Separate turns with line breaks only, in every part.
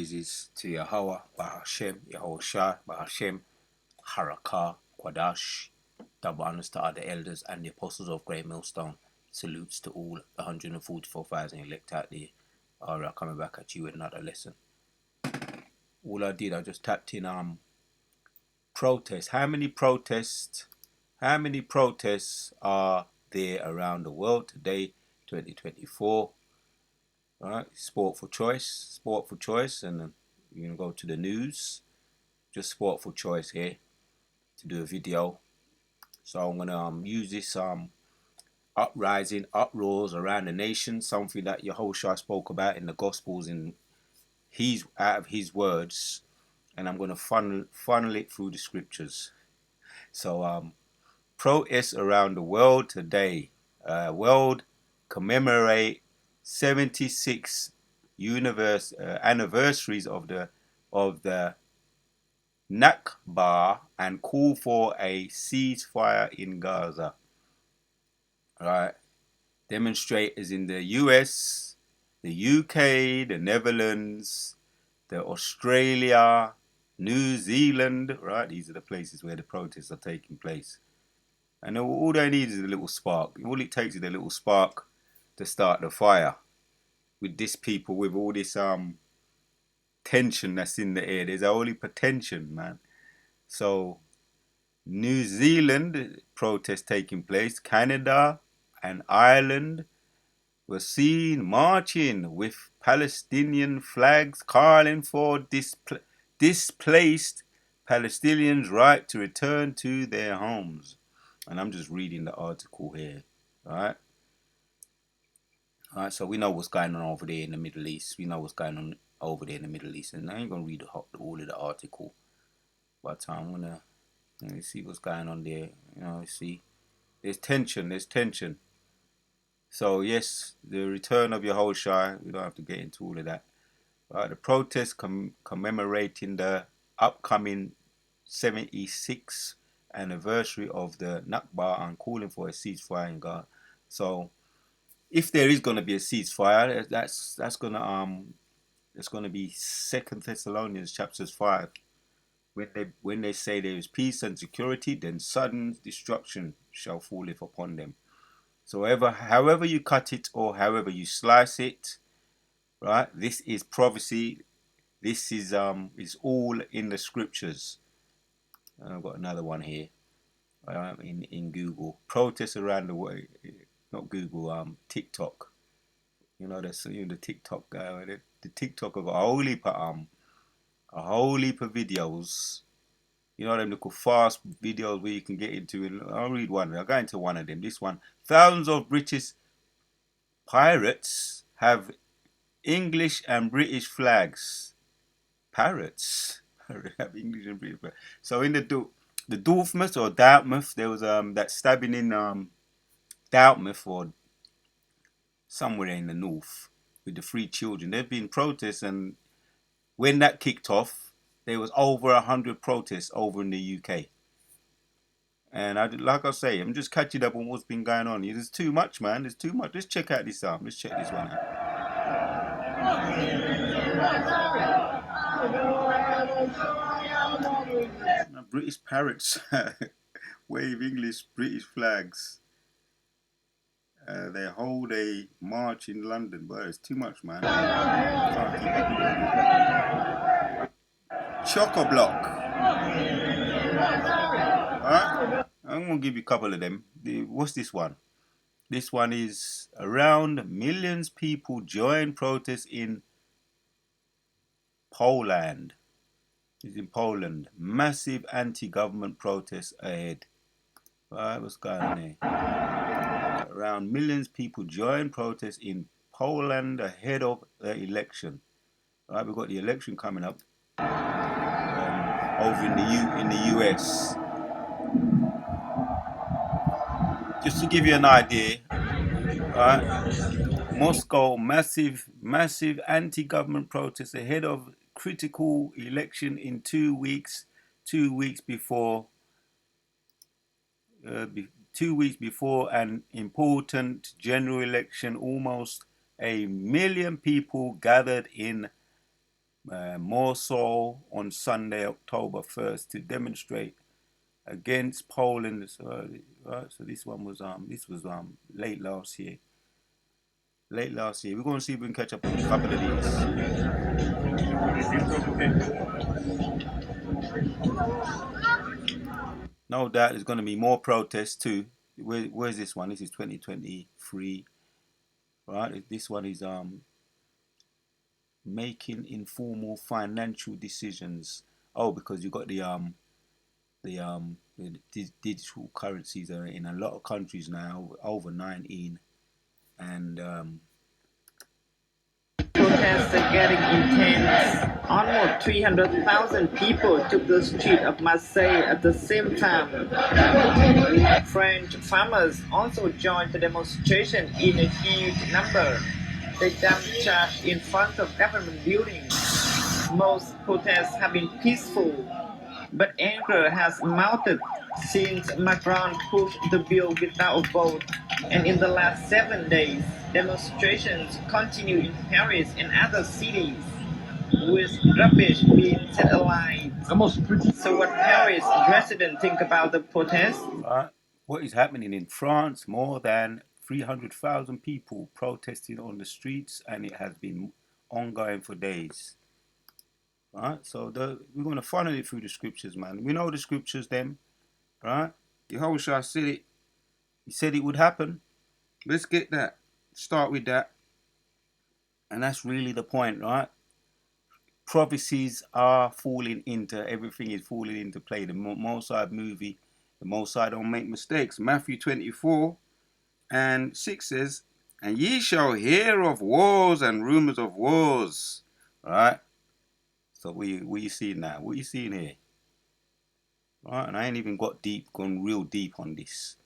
praises to Yahweh, Bahashem, Yahushua, Bahashem, Harakah, Quadash. Double honors to other elders and the apostles of Great Millstone. Salutes to all 144,000 elect out there. Alright, coming back at you with another lesson. All I did, I just tapped in protests. How many protests are there around the world today, 2024? Alright, sport for choice, and then you're gonna go to the news. Just sport for choice here to do a video. So I'm gonna use this uprising, uproars around the nation, something that Yahushua spoke about in the Gospels in out of his words, and I'm gonna funnel it through the scriptures. So protests around the world today. World commemorate 76 anniversaries of the Nakba and call for a ceasefire in Gaza. Right. Demonstrators in the US, the UK, the Netherlands, the Australia, New Zealand, right? These are the places where the protests are taking place. And all they need is a little spark. All it takes is a little spark to start the fire. With this people, with all this tension that's in the air, there's only tension, man. So New Zealand protest taking place, Canada and Ireland were seen marching with Palestinian flags, calling for displaced Palestinians' right to return to their homes. And I'm just reading the article here, right? Alright, so we know what's going on over there in the Middle East. And I ain't going to read all of the article. But I'm going to see what's going on there. See. There's tension. So, yes, the return of Yahushua. We don't have to get into all of that. The protest commemorating the upcoming 76th anniversary of the Nakba and calling for a ceasefire in Gaza. So, if there is going to be a ceasefire, that's going to it's going to be 2 Thessalonians chapters 5. When they say there is peace and security, then sudden destruction shall falleth upon them. So however you cut it or however you slice it, right? This is prophecy. This is all in the scriptures. I've got another one here. In Google, protests around the world. Not Google, TikTok. The TikTok guy. The TikTok have got a whole heap of videos. Them little fast videos where you can get into it. I'll read one. I'll go into one of them. This one. Thousands of British pirates have English and British flags. Pirates have English and British flags. So in the Dartmouth or Dartmouth, there was that stabbing in Dartmouth or somewhere in the north with the 3 children. There've been protests, and when that kicked off, there was over 100 protests over in the UK. And like I say, I'm just catching up on what's been going on. There's too much, man. There's too much. Let's check out this Let's check this one out. British parrots wave English British flags. They hold a march in London, but it's too much, man. Choco-block. Alright? I'm going to give you a couple of them. What's this one? This one is around millions people join protests in Poland. It's in Poland. Massive anti-government protests ahead. Alright, what's going on here? Around millions people join protests in Poland ahead of the election. Alright, we've got the election coming up over in the US. Just to give you an idea, Moscow, massive anti-government protests ahead of critical election in 2 weeks. 2 weeks before 2 weeks before an important general election, almost 1 million people gathered in more so on Sunday, October 1st, to demonstrate against Poland. Right, so this was late last year. Late last year. We're going to see if we can catch up on a couple of these. No doubt there's going to be more protests too. Where's this one? This is 2023, right? This one is making informal financial decisions. Oh, because you got the digital currencies are in a lot of countries now, over 19, and
protests are getting intense. Almost 300,000 people took the street of Marseille at the same time. French farmers also joined the demonstration in a huge number. They dumped trash in front of government buildings. Most protests have been peaceful, but anger has mounted since Macron pushed the bill without a vote, and in the last 7 days, demonstrations continue in Paris and other cities, with rubbish being set alight. So what Paris residents think about the protest?
What is happening in France? More than 300,000 people protesting on the streets, and it has been ongoing for days. Right, so we're going to funnel it through the scriptures, man. We know the scriptures, them, right? Yehoshua said it. He said it would happen. Let's get that. Start with that. And that's really the point, right? Prophecies are falling into, everything is falling into play. The Mosai movie, the Mosai don't make mistakes. Matthew 24 and 6 says, and ye shall hear of wars and rumors of wars. Right? So what you seeing now? What you seeing here? Right? And I ain't even gone real deep on this.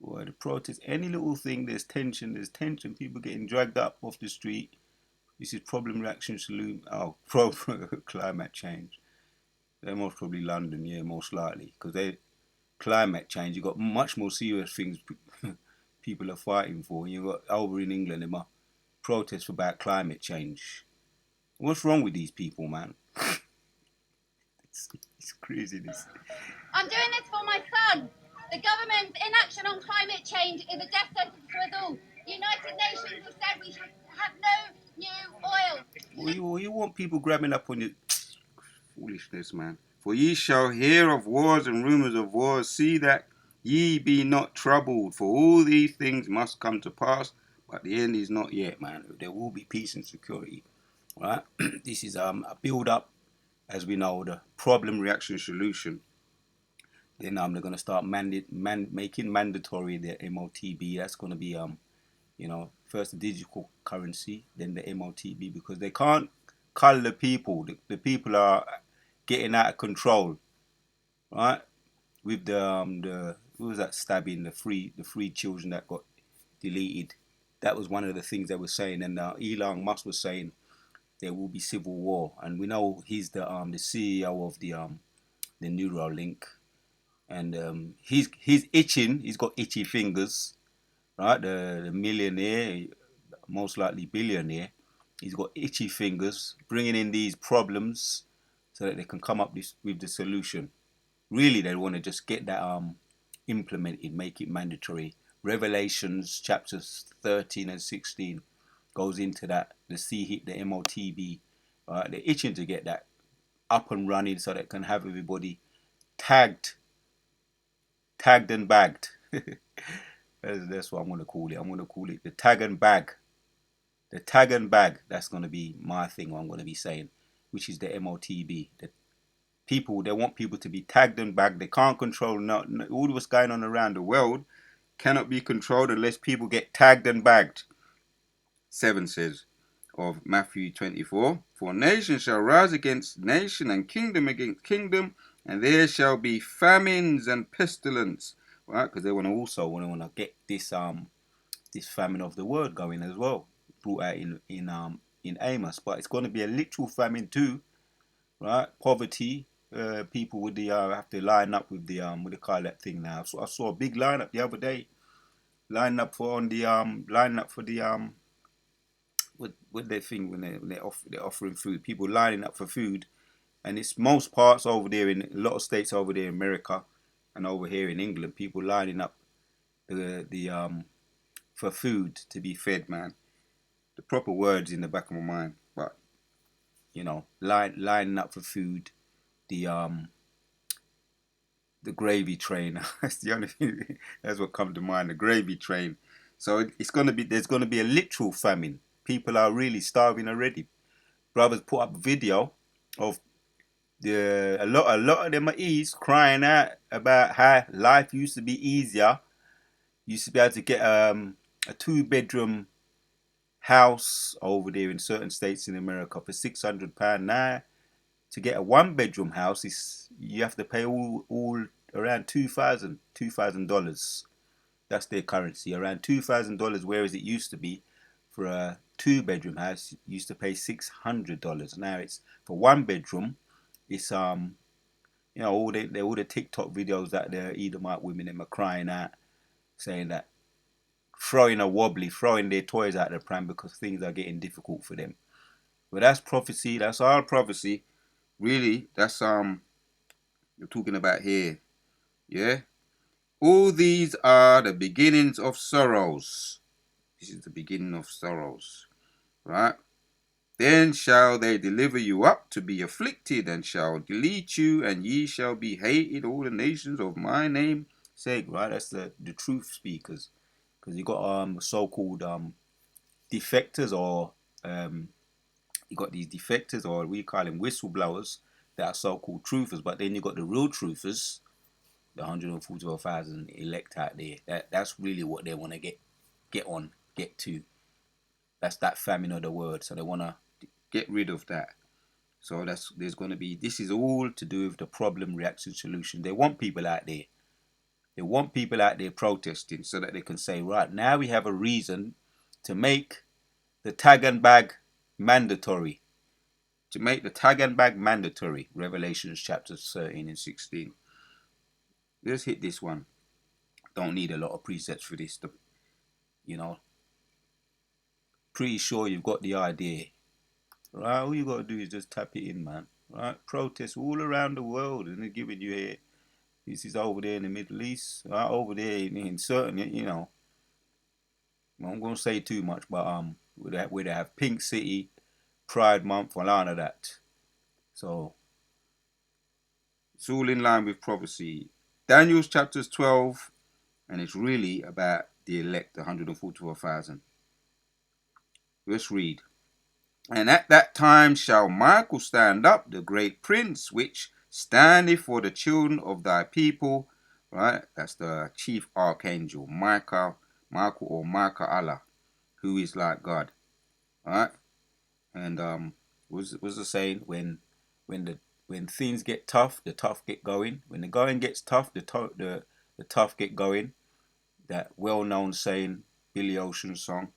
Boy, the protest, any little thing, there's tension, people getting dragged up off the street. This is problem, reaction, solution. Oh, climate change. They're most probably London, yeah, most likely. Because climate change, you've got much more serious things people are fighting for. You've got over in England, they might protest about climate change. What's wrong with these people, man? It's craziness.
I'm doing this for my son. The government's inaction on climate change is a death sentence for us all. The United Nations have said we should have no new oil.
Well, you want people grabbing up on your foolishness, man. For ye shall hear of wars and rumors of wars. See that ye be not troubled, for all these things must come to pass, but the end is not yet, man. There will be peace and security. Right? This is a build up, as we know, the problem, reaction, solution. Then they're gonna start making mandatory the MOTB. That's gonna be first the digital currency, then the MOTB, because they can't cull the people. The people are getting out of control, right? With the who was that stabbing, the three children that got deleted. That was one of the things they were saying, and Elon Musk was saying there will be civil war, and we know he's the CEO of the Neuralink, and he's itching. He's got itchy fingers, right? The millionaire, most likely billionaire. He's got itchy fingers, bringing in these problems so that they can come up with the solution. Really, they want to just get that implemented, make it mandatory. Revelations chapters 13 and 16 goes into that. The CHIP, the MOTB, they're itching to get that up and running so they can have everybody tagged and bagged. That's what I'm going to call it. I'm going to call it the tag and bag. The tag and bag, that's going to be my thing, what I'm going to be saying, which is the MOTB. The people, they want people to be tagged and bagged. They can't control all what's going on around the world cannot be controlled unless people get tagged and bagged. 7 says of Matthew 24, for nation shall rise against nation and kingdom against kingdom, and there shall be famines and pestilence, right? Because they want to get this famine of the word going as well, brought out in Amos. But it's going to be a literal famine too, right? Poverty. People with the have to line up with the what they call that thing now. So I saw a big lineup the other day, line up for the what they think when they're offering food. People lining up for food, and it's most parts over there in a lot of states over there in America, and over here in England, people lining up the for food to be fed, man. The proper words in the back of my mind, but lining up for food. The gravy train. That's the only thing. That's what comes to mind. The gravy train. So it's gonna be. There's gonna be a literal famine. People are really starving already. Brothers put up a video of a lot of them are crying out about how life used to be easier. Used to be able to get a 2-bedroom house over there in certain states in America for £600. Now to get a 1-bedroom house is you have to pay all around $2,000. That's their currency, around $2,000. Whereas it used to be for a 2-bedroom house, you used to pay $600. Now it's for 1 bedroom. It's all the TikTok videos that the Edomite women them are crying out, saying that throwing their toys out the pram because things are getting difficult for them. But that's prophecy. That's our prophecy. Really, that's you're talking about here. Yeah? All these are the beginnings of sorrows. This is the beginning of sorrows. Right? Then shall they deliver you up to be afflicted, and shall delete you, and ye shall be hated, all the nations of my name sake. Right? That's the truth speakers. Because you got so-called defectors, or you got these defectors, or we call them whistleblowers, that are so-called truthers. But then you got the real truthers, the 144,000 elect out there. That's really what they want to get to. That's that famine of the word. So they want to get rid of that. So there's going to be, this is all to do with the problem, reaction, solution. They want people out there. They want people out there protesting so that they can say, right, now we have a reason to make the tag and bag mandatory. To make the tag and bag mandatory. Revelations chapters 13 and 16. Let's hit this one. Don't need a lot of presets for this. Pretty sure you've got the idea. Right? All you got to do is just tap it in, man. Right? Protests all around the world, and they're giving you here. This is over there in the Middle East. Right? Over there in certain, I'm going to say too much, but where they have Pink City, Pride Month, and all of that. So it's all in line with prophecy. Daniel's chapters 12, and it's really about the elect, 144,000. Let's read. And at that time shall Michael stand up, the great prince, which standeth for the children of thy people. Right? That's the chief archangel, Michael or Michael, who is like God. Right? And was the saying, when things get tough, the tough get going. When the going gets tough, the tough get going. That well-known saying, Billy Ocean's song.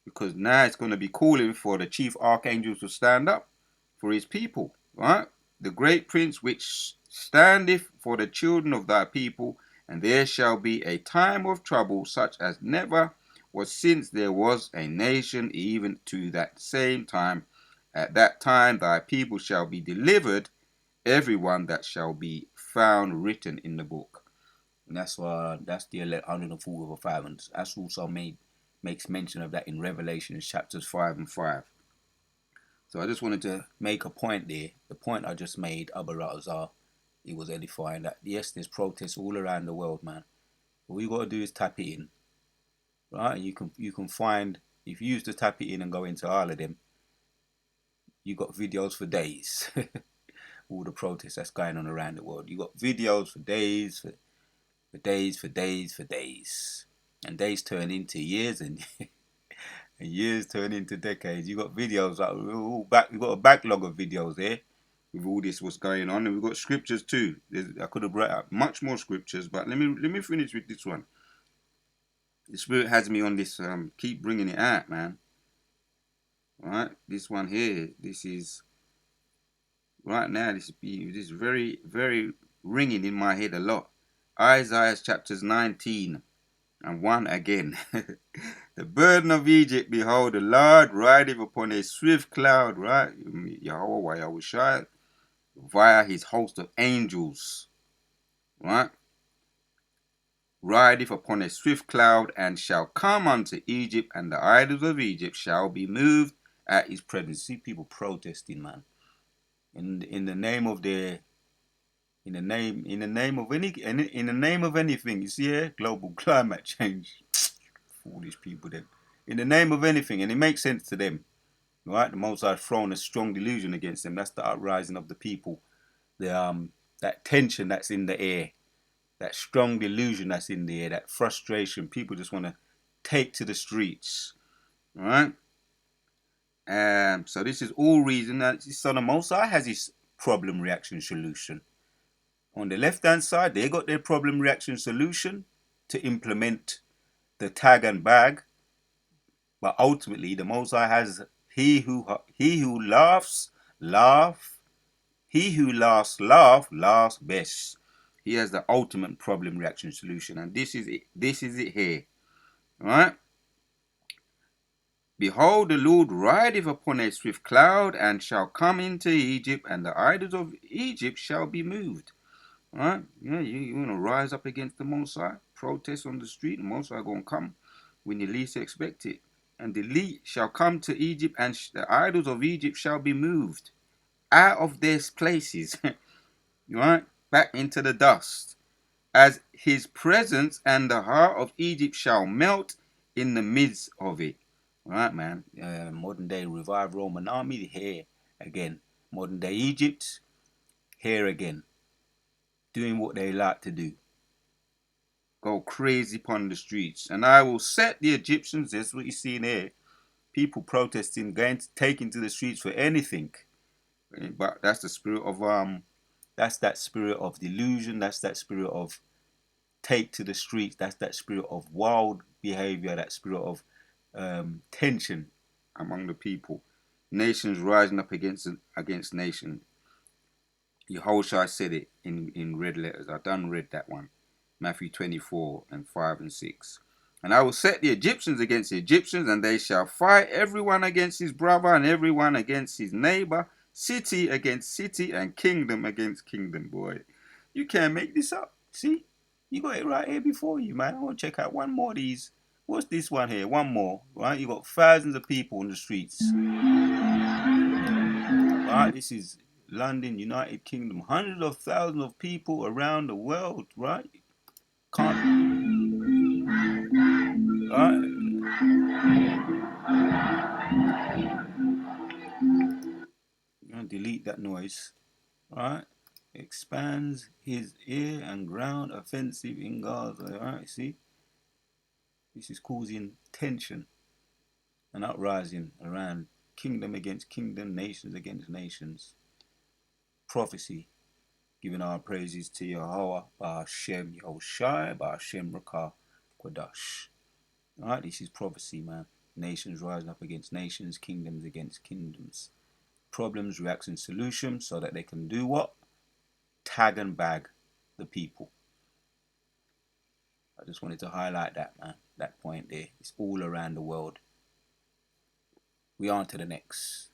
Because now it's going to be calling for the chief archangel to stand up for his people, right? The great prince which standeth for the children of thy people, and there shall be a time of trouble such as never was since there was a nation, even to that same time. At that time thy people shall be delivered, everyone that shall be found written in the book. And that's the 144,000. That's also makes mention of that in Revelation chapters 5 and 5. So I just wanted to make a point there. The point I just made, Abba Ratazar, it was edifying that yes, there's protests all around the world, man. All you got to do is tap it in, right? You can find, if you used to tap it in and go into all of them, you got videos for days. All the protests that's going on around the world. You got videos for days, for days. And days turn into years, and years turn into decades. You got videos you got a backlog of videos there with all this what's going on, and we've got scriptures too. I could have brought up much more scriptures, but let me finish with this one. The Spirit has me on this. Keep bringing it out, man. All right, this one here. This is right now. This is very, very ringing in my head a lot. Isaiah chapters 19. And 1 again. The burden of Egypt, behold, the Lord rideth upon a swift cloud, right? Yahweh, Yahushua, via his host of angels, right? Rideth upon a swift cloud, and shall come unto Egypt, and the idols of Egypt shall be moved at his presence. See people protesting, man. In the name of their, in the name of anything. You see here, global climate change. Foolish people then. In the name of anything, and it makes sense to them. Right? The Most High thrown a strong delusion against them. That's the uprising of the people. That tension that's in the air. That strong delusion that's in the air. That frustration. People just want to take to the streets. Right? So this is all reason that so the Most High has his problem reaction solution. On the left hand side, they got their problem reaction solution to implement the tag and bag. But ultimately, the Most High has he who laughs, laugh. He who laughs best. He has the ultimate problem reaction solution, and this is it. This is it here, all right? Behold, the Lord rideth upon a swift cloud, and shall come into Egypt, and the idols of Egypt shall be moved. All right? Yeah, you want to rise up against the Most High, protest on the street. The Most High gonna come when you least expect it. And the lead shall come to Egypt, and the idols of Egypt shall be moved out of their places, right, back into the dust, as his presence, and the heart of Egypt shall melt in the midst of it. Right, man. Modern day revived Roman army here again. Modern day Egypt here again, doing what they like to do. Go crazy upon the streets, and I will set the Egyptians. That's what you see in here. People protesting, taking to the streets for anything. But that's the spirit of that's that spirit of delusion. That's that spirit of take to the streets. That's that spirit of wild behavior. That spirit of tension among the people. Nations rising up against nation. Yehoshua said it in red letters. I done read that one. Matthew 24 and 5 and 6. And I will set the Egyptians against the Egyptians, and they shall fight everyone against his brother, and everyone against his neighbor, city against city, and kingdom against kingdom, boy. You can't make this up. See? You got it right here before you, man. I want to check out one more of these. What's this one here? One more, right? You got thousands of people on the streets. Right? This is London, United Kingdom. Hundreds of thousands of people around the world, right? Can't. Right? I'm gonna delete that noise. Right? Expands his ear and ground offensive in Gaza. Right? See? This is causing tension and uprising around kingdom against kingdom, nations against nations. Prophecy. Giving our praises to Yahweh, Ba'ashem Yahushai, Ba'ashem Rakah Quadash. Alright, this is prophecy, man. Nations rising up against nations, kingdoms against kingdoms. Problems, reaction, solutions, so that they can do what? Tag and bag the people. I just wanted to highlight that, man. That point there. It's all around the world. We on to the next.